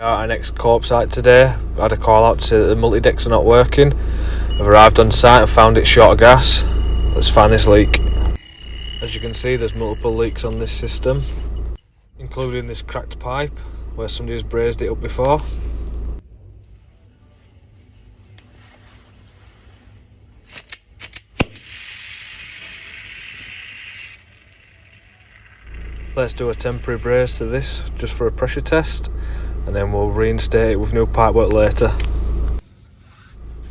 At our next co-op site today, I had a call out to say that the multi-decks are not working. I've arrived on site and found it short of gas. Let's find this leak. As you can see, there's multiple leaks on this system, including this cracked pipe where somebody has brazed it up before. Let's do a temporary braze to this just for a pressure test, and then we'll reinstate it with new pipework later.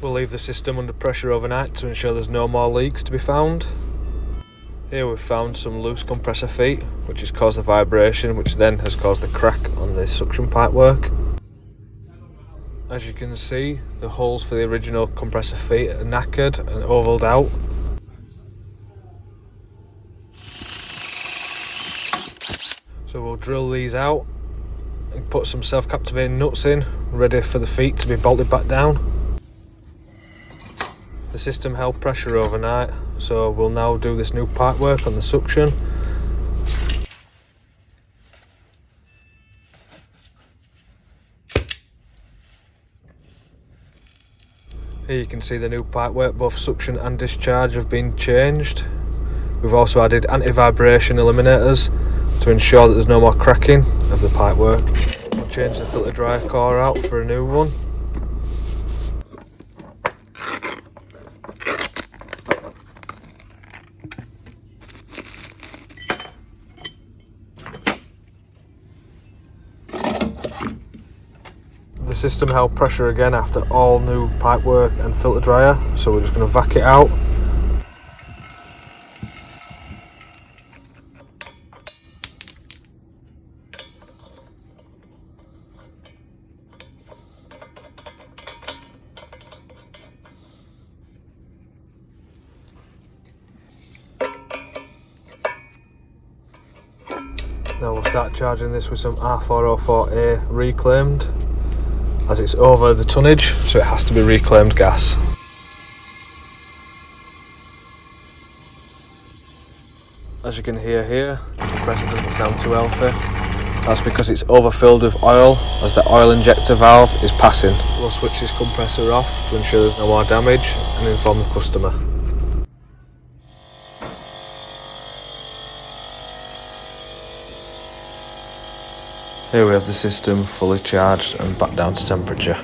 We'll leave the system under pressure overnight to ensure there's no more leaks to be found. Here we've found some loose compressor feet, which has caused a vibration, which then has caused a crack on the suction pipework. As you can see, the holes for the original compressor feet are knackered and ovalled out. So we'll drill these out and put some self-captivating nuts in, ready for the feet to be bolted back down. The system held pressure overnight, so we'll now do this new pipework on the suction. Here you can see the new pipework, both suction and discharge have been changed. We've also added anti-vibration eliminators to ensure that there's no more cracking of the pipework. We'll change the filter dryer core out for a new one. The system held pressure again after all new pipework and filter dryer, so we're just going to vac it out. Now we'll start charging this with some R404A reclaimed, as it's over the tonnage, so it has to be reclaimed gas. As you can hear here, the compressor doesn't sound too healthy. That's because it's overfilled with oil, as the oil injector valve is passing. We'll switch this compressor off to ensure there's no more damage and inform the customer. Here we have the system fully charged and back down to temperature.